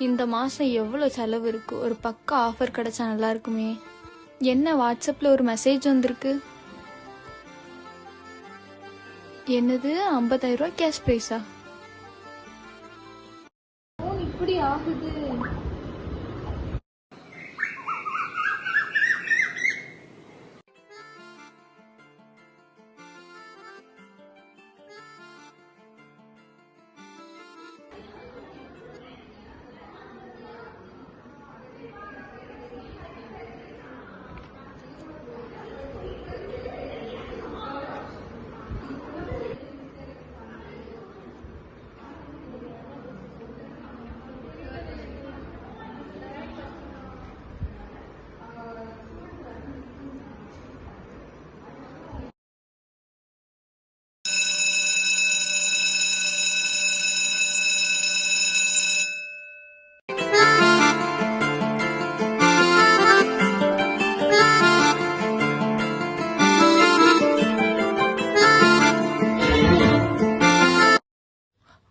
இந்த மாதம் எவ்வளோ செலவு இருக்குது, ஒரு பக்கா ஆஃபர் கிடைச்சா நல்லா இருக்குமே. என்ன வாட்ஸ்அப்பில் ஒரு மெசேஜ் வந்திருக்கு. என்னது 50,000 ரூபா கேஷ் ப்ரைஸா? இப்படி ஆகுது.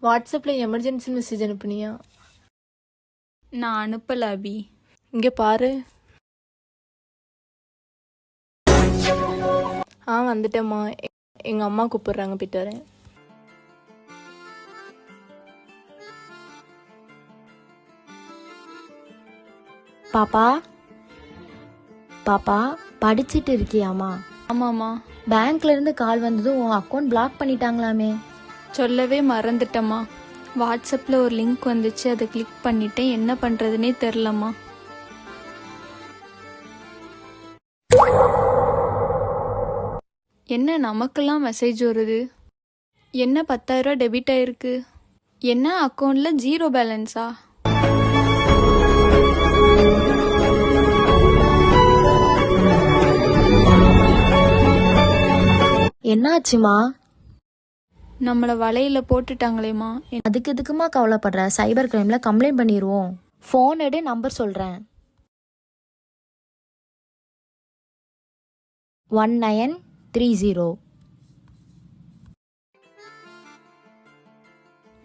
வாட்ஸ்அப்பில் எமர்ஜென்சி மெசேஜ் அனுப்புனியா? நான் அனுப்பல அபி. இங்கே பாரு. வந்துட்டேம்மா. எங்கள் அம்மா கூப்பிடுறாங்க, போயிட்டு வரேன். பாப்பா பாப்பா படிச்சிட்டு இருக்கியாமா? ஆமாம்மா. பேங்க்ல இருந்து கால் வந்ததும் உன் அக்கௌண்ட் பிளாக் பண்ணிட்டாங்களாமே. சொல்லவே மறந்துட்டம்மா. வாட்ஸ்அப்பில் ஒரு லிங்க் வந்துச்சு, அதை கிளிக் பண்ணிட்டேன். என்ன பண்ணுறதுனே தெரிலம்மா. என்ன நமக்கெல்லாம் மெசேஜ் வருது? என்ன 10,000 ரூபா டெபிட் ஆயிருக்கு? என்ன அக்கௌண்ட்டில் 0 பேலன்ஸா? என்னாச்சுமா? நம்மளை வலையில போட்டுட்டாங்களேம்மா. அதுக்கு எதுக்குமா கவலைப்படுற? சைபர் கிரைம்ல கம்ப்ளைண்ட் பண்ணிடுவோம். ஃபோன் எடு, நம்பர் சொல்றேன். 1930.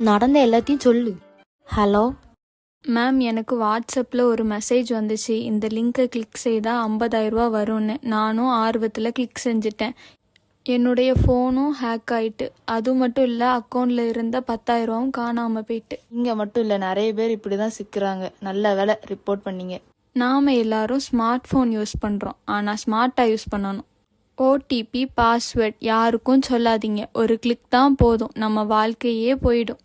நடந்த எல்லாத்தையும் சொல்லு. ஹலோ மேம், எனக்கு வாட்ஸ்அப்பில் ஒரு மெசேஜ் வந்துச்சு. இந்த லிங்கை கிளிக் செய்தால் 50,000 ரூபா வரும்னு. நானும் ஆர்வத்தில் கிளிக் செஞ்சுட்டேன். என்னுடைய ஃபோனும் ஹேக் ஆயிட்டு. அது மட்டும் இல்லை, அக்கௌண்ட்டில் இருந்த 10,000 ரூபாவும் காணாமல் போயிட்டு. இங்கே மட்டும் இல்லை, நிறைய பேர் இப்படி தான் சிக்கிறாங்க. நல்ல வேலை ரிப்போர்ட் பண்ணீங்க. நாம் எல்லாரும் ஸ்மார்ட் ஃபோன் யூஸ் பண்ணுறோம், ஆனால் ஸ்மார்ட்டாக யூஸ் பண்ணணும். ஓடிபி பாஸ்வேர்ட் யாருக்கும் சொல்லாதீங்க. ஒரு கிளிக் தான் போதும், நம்ம வாழ்க்கையே போயிடும்.